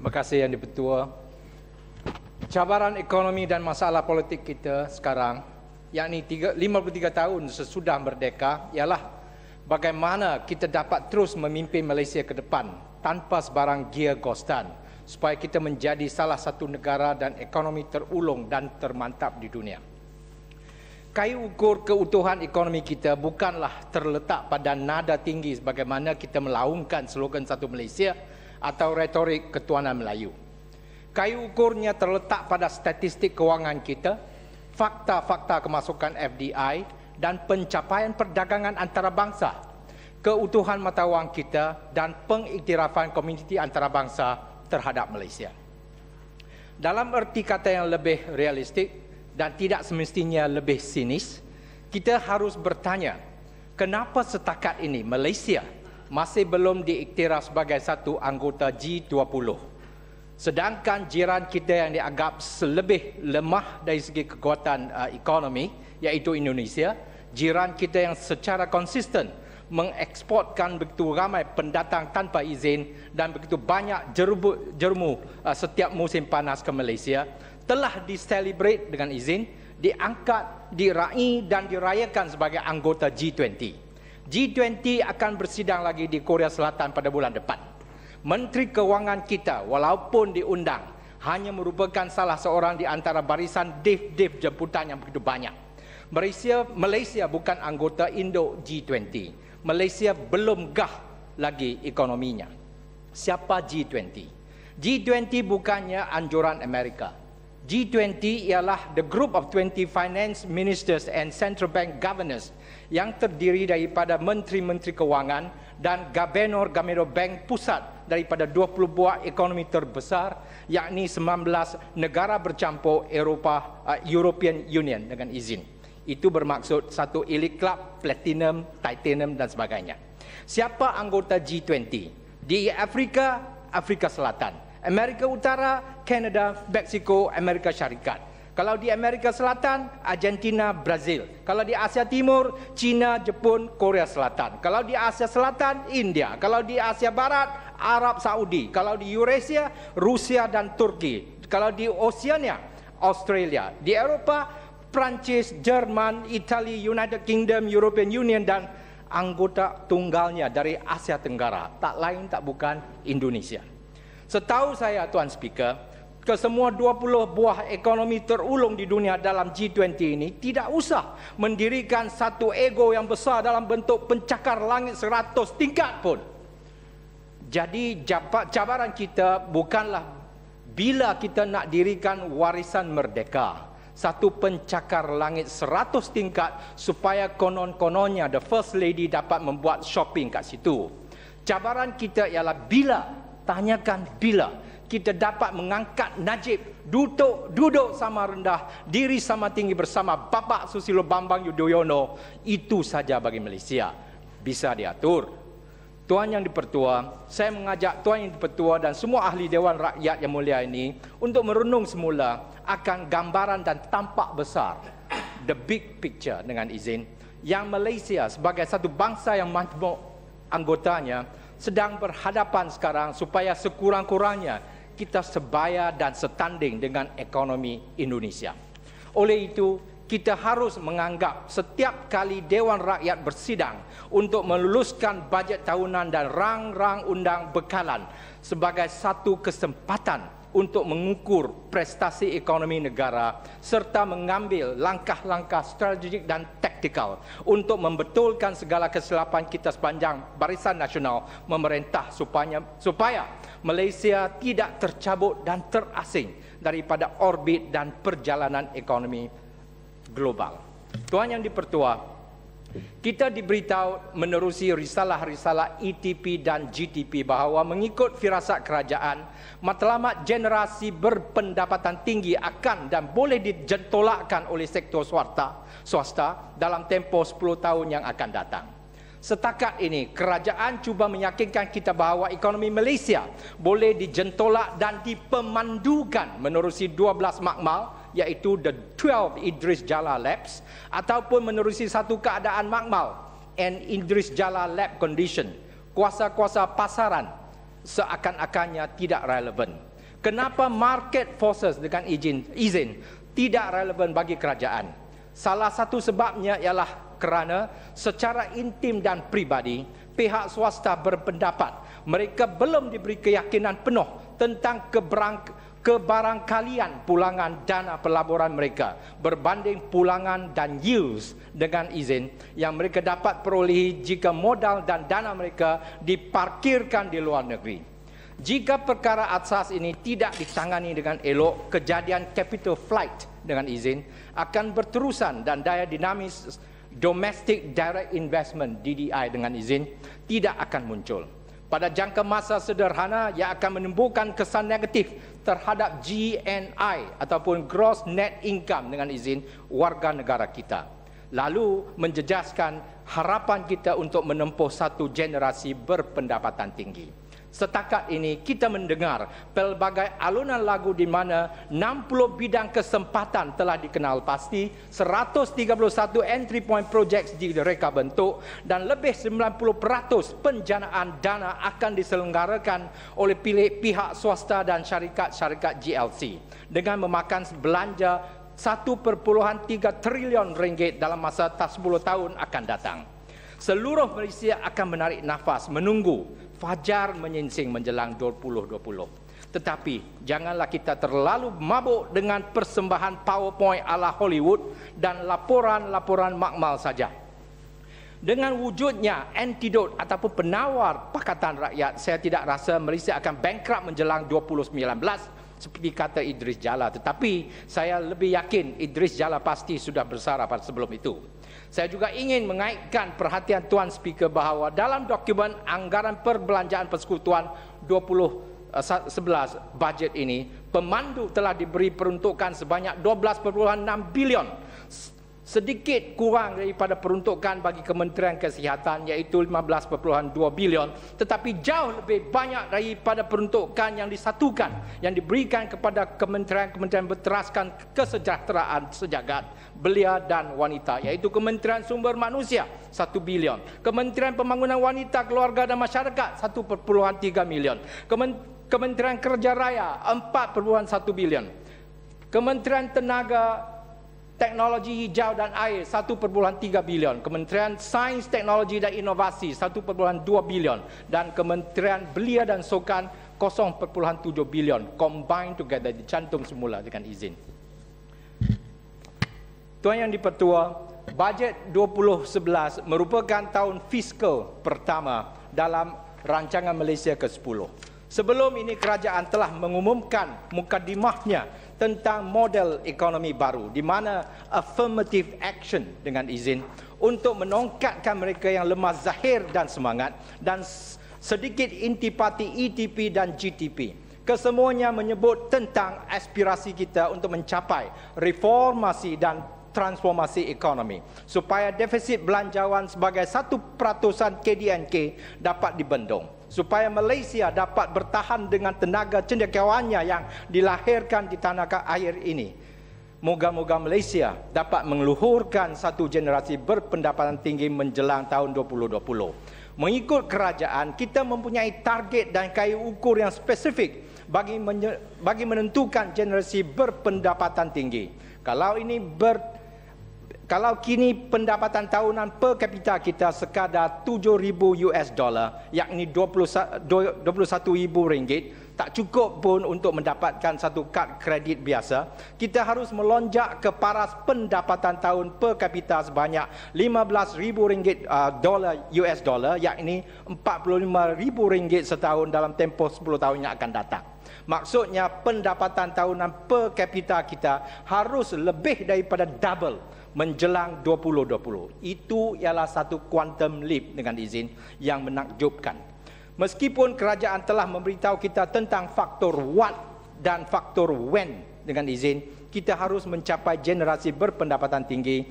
Terima kasih Yang di-Pertua. Cabaran ekonomi dan masalah politik kita sekarang, yakni 53 tahun sesudah merdeka, ialah bagaimana kita dapat terus memimpin Malaysia ke depan tanpa sebarang gia gostan, supaya kita menjadi salah satu negara dan ekonomi terulung dan termantap di dunia. Kayu ukur keutuhan ekonomi kita bukanlah terletak pada nada tinggi sebagaimana kita melaungkan slogan Satu Malaysia atau retorik ketuanan Melayu. Kayu ukurnya terletak pada statistik kewangan kita, fakta-fakta kemasukan FDI dan pencapaian perdagangan antarabangsa, keutuhan mata wang kita dan pengiktirafan komuniti antarabangsa terhadap Malaysia. Dalam erti kata yang lebih realistik dan tidak semestinya lebih sinis, kita harus bertanya, kenapa setakat ini Malaysia masih belum diiktiraf sebagai satu anggota G20, sedangkan jiran kita yang dianggap lebih lemah dari segi kekuatan ekonomi, iaitu Indonesia, jiran kita yang secara konsisten mengeksportkan begitu ramai pendatang tanpa izin dan begitu banyak jermu setiap musim panas ke Malaysia, telah diselebrate dengan izin, diangkat, diraih dan dirayakan sebagai anggota G20. G20 akan bersidang lagi di Korea Selatan pada bulan depan. Menteri Kewangan kita walaupun diundang hanya merupakan salah seorang di antara barisan div-div jemputan yang begitu banyak. Malaysia bukan anggota Indo G20. Malaysia belum gah lagi ekonominya. Siapa G20? G20 bukannya anjuran Amerika. G20 ialah the group of 20 finance ministers and central bank governors yang terdiri daripada menteri-menteri kewangan dan gubernur-gubernur bank pusat daripada 20 buah ekonomi terbesar, yakni 19 negara bercampur European Union dengan izin. Itu bermaksud satu elite club, platinum, titanium dan sebagainya. Siapa anggota G20? Di Afrika, Afrika Selatan. Amerika Utara, Kanada, Meksiko, Amerika Syarikat. Kalau di Amerika Selatan, Argentina, Brazil. Kalau di Asia Timur, China, Jepun, Korea Selatan. Kalau di Asia Selatan, India. Kalau di Asia Barat, Arab Saudi. Kalau di Eurasia, Rusia dan Turki. Kalau di Oceania, Australia. Di Eropah, Prancis, Jerman, Italia, United Kingdom, European Union dan anggota tunggalnya dari Asia Tenggara. Tak lain tak bukan Indonesia. Setahu saya Tuan Speaker, kesemua 20 buah ekonomi terulung di dunia dalam G20 ini tidak usah mendirikan satu ego yang besar dalam bentuk pencakar langit 100 tingkat pun. Jadi cabaran kita bukanlah bila kita nak dirikan warisan merdeka, satu pencakar langit 100 tingkat supaya konon-kononnya the first lady dapat membuat shopping kat situ. Cabaran kita ialah bila, tanyakan bila kita dapat mengangkat Najib duduk sama rendah, diri sama tinggi bersama Bapak Susilo Bambang Yudhoyono. Itu saja bagi Malaysia bisa diatur. Tuan Yang di-Pertua, saya mengajak Tuan Yang di-Pertua dan semua ahli Dewan Rakyat yang mulia ini untuk merenung semula akan gambaran dan tampak besar, the big picture dengan izin, yang Malaysia sebagai satu bangsa yang majmuk anggotanya sedang berhadapan sekarang supaya sekurang-kurangnya kita sebaya dan setanding dengan ekonomi Indonesia. Oleh itu, kita harus menganggap setiap kali Dewan Rakyat bersidang untuk meluluskan bajet tahunan dan rang-rang undang bekalan sebagai satu kesempatan untuk mengukur prestasi ekonomi negara serta mengambil langkah-langkah strategik dan taktikal untuk membetulkan segala kesilapan kita sepanjang Barisan Nasional memerintah supaya Malaysia tidak tercabut dan terasing daripada orbit dan perjalanan ekonomi global. Tuan Yang di-Pertua, kita diberitahu menerusi risalah-risalah ETP dan GTP bahawa mengikut firasat kerajaan, matlamat generasi berpendapatan tinggi akan dan boleh dijentolakkan oleh sektor swasta dalam tempoh 10 tahun yang akan datang. Setakat ini, kerajaan cuba meyakinkan kita bahawa ekonomi Malaysia boleh dijentolak dan dipemandukan menerusi 12 makmal, iaitu the 12 Idris Jala Labs, ataupun menerusi satu keadaan makmal, an Idris Jala Lab condition. Kuasa-kuasa pasaran seakan-akannya tidak relevan. Kenapa market forces dengan izin tidak relevan bagi kerajaan? Salah satu sebabnya ialah kerana secara intim dan pribadi, pihak swasta berpendapat mereka belum diberi keyakinan penuh tentang kebarangkalian pulangan dana pelaburan mereka berbanding pulangan dan yields dengan izin yang mereka dapat perolehi jika modal dan dana mereka diparkirkan di luar negeri. Jika perkara asas ini tidak ditangani dengan elok, kejadian capital flight dengan izin akan berterusan dan daya dinamis Domestic Direct Investment (DDI) dengan izin tidak akan muncul. Pada jangka masa sederhana, ia akan menimbulkan kesan negatif terhadap GNI ataupun Gross Net Income dengan izin warga negara kita. Lalu menjejaskan harapan kita untuk menempuh satu generasi berpendapatan tinggi. Setakat ini kita mendengar pelbagai alunan lagu di mana 60 bidang kesempatan telah dikenal pasti, 131 entry point projects direka bentuk dan lebih 90% penjanaan dana akan diselenggarakan oleh pihak swasta dan syarikat-syarikat GLC dengan memakan belanja 1.3 trilion ringgit dalam masa 10 tahun akan datang. Seluruh Malaysia akan menarik nafas menunggu fajar menyingsing menjelang 2020. Tetapi janganlah kita terlalu mabuk dengan persembahan PowerPoint ala Hollywood dan laporan-laporan makmal saja. Dengan wujudnya antidot ataupun penawar Pakatan Rakyat, saya tidak rasa Malaysia akan bankrupt menjelang 2019 seperti kata Idris Jala. Tetapi saya lebih yakin Idris Jala pasti sudah bersara pada sebelum itu. Saya juga ingin mengaitkan perhatian Tuan Speaker bahawa dalam dokumen anggaran perbelanjaan persekutuan 2011 bajet ini, pemandu telah diberi peruntukan sebanyak 12.6 bilion. Sedikit kurang daripada peruntukan bagi Kementerian Kesihatan iaitu 15.2 bilion, tetapi jauh lebih banyak daripada peruntukan yang disatukan yang diberikan kepada kementerian-kementerian berteraskan kesejahteraan sejagat belia dan wanita iaitu Kementerian Sumber Manusia 1 bilion, Kementerian Pembangunan Wanita, Keluarga dan Masyarakat 1.3 bilion, Kementerian Kerja Raya 4.1 bilion, Kementerian Tenaga Teknologi Hijau dan Air 1.3 bilion, Kementerian Sains, Teknologi dan Inovasi 1.2 bilion dan Kementerian Belia dan Sukan 0.7 bilion combined together, dicantum semula dengan izin. Tuan Yang Dipertua, bajet 2011 merupakan tahun fiskal pertama dalam rancangan Malaysia ke-10. Sebelum ini kerajaan telah mengumumkan mukadimahnya tentang model ekonomi baru di mana affirmative action dengan izin untuk menongkatkan mereka yang lemah zahir dan semangat dan sedikit intipati ETP dan GTP. Kesemuanya menyebut tentang aspirasi kita untuk mencapai reformasi dan transformasi ekonomi supaya defisit belanjawan sebagai 1% KDNK dapat dibendung, supaya Malaysia dapat bertahan dengan tenaga cendekiawannya yang dilahirkan di tanah air ini. Moga-moga Malaysia dapat mengeluhurkan satu generasi berpendapatan tinggi menjelang tahun 2020. Mengikut kerajaan, kita mempunyai target dan kayu ukur yang spesifik bagi menentukan generasi berpendapatan tinggi. Kalau kini pendapatan tahunan per kapita kita sekadar $7,000 yakni RM21,000, tak cukup pun untuk mendapatkan satu kad kredit biasa. Kita harus melonjak ke paras pendapatan tahun per kapita sebanyak $15,000 US dollar yakni RM45,000 setahun dalam tempoh 10 tahun yang akan datang. Maksudnya pendapatan tahunan per kapita kita harus lebih daripada double menjelang 2020. Itu ialah satu quantum leap dengan izin yang menakjubkan. Meskipun kerajaan telah memberitahu kita tentang faktor what dan faktor when dengan izin, kita harus mencapai generasi berpendapatan tinggi.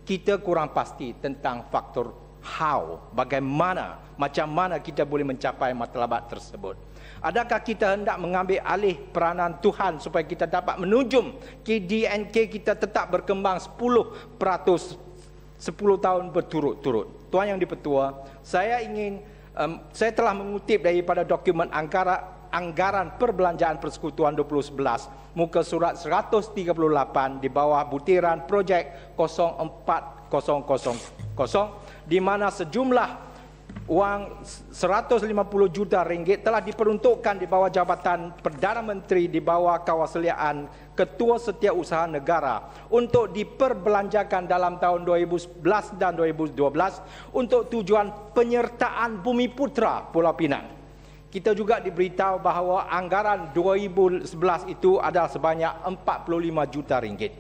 Kita kurang pasti tentang faktor how, macam mana kita boleh mencapai matlabat tersebut. Adakah kita hendak mengambil alih peranan Tuhan supaya kita dapat menunjum KDNK kita tetap berkembang 10% 10 tahun berturut-turut? Tuan Yang Dipertua, saya telah mengutip daripada dokumen Anggaran Perbelanjaan Persekutuan 2011, muka surat 138 di bawah butiran projek 04000, di mana sejumlah wang 150 juta ringgit telah diperuntukkan di bawah Jabatan Perdana Menteri di bawah kawasaliaan Ketua Setiausaha Negara untuk diperbelanjakan dalam tahun 2011 dan 2012 untuk tujuan penyertaan Bumiputra Pulau Pinang. Kita juga diberitahu bahawa anggaran 2011 itu adalah sebanyak 45 juta ringgit.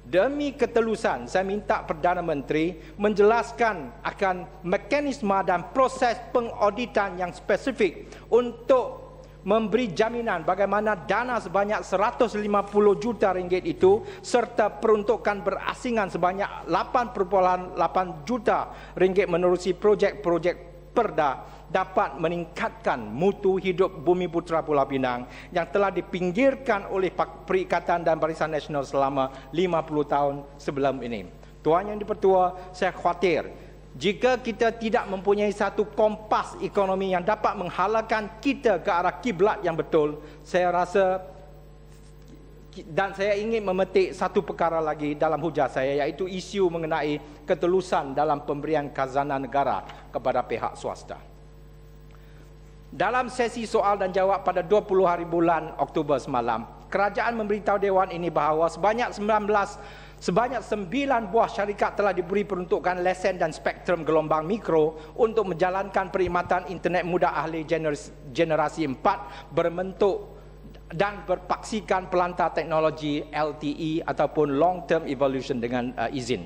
Demi ketelusan, saya minta Perdana Menteri menjelaskan akan mekanisme dan proses pengauditan yang spesifik untuk memberi jaminan bagaimana dana sebanyak 150 juta ringgit itu serta peruntukan berasingan sebanyak 8,8 juta ringgit menerusi projek-projek Perda dapat meningkatkan mutu hidup Bumiputra Pulau Pinang yang telah dipinggirkan oleh Perikatan dan Barisan Nasional selama 50 tahun sebelum ini. Tuan Yang Dipertua, saya khawatir jika kita tidak mempunyai satu kompas ekonomi yang dapat menghalalkan kita ke arah kiblat yang betul, saya rasa, dan saya ingin memetik satu perkara lagi dalam hujah saya, iaitu isu mengenai ketelusan dalam pemberian khazanah negara kepada pihak swasta. Dalam sesi soal dan jawab pada 20 hari bulan Oktober semalam, kerajaan memberitahu Dewan ini bahawa sebanyak 9 buah syarikat telah diberi peruntukan lesen dan spektrum gelombang mikro untuk menjalankan perkhidmatan internet mudah ahli generasi 4 berbentuk dan berpaksikan pelantar teknologi LTE ataupun long term evolution dengan izin.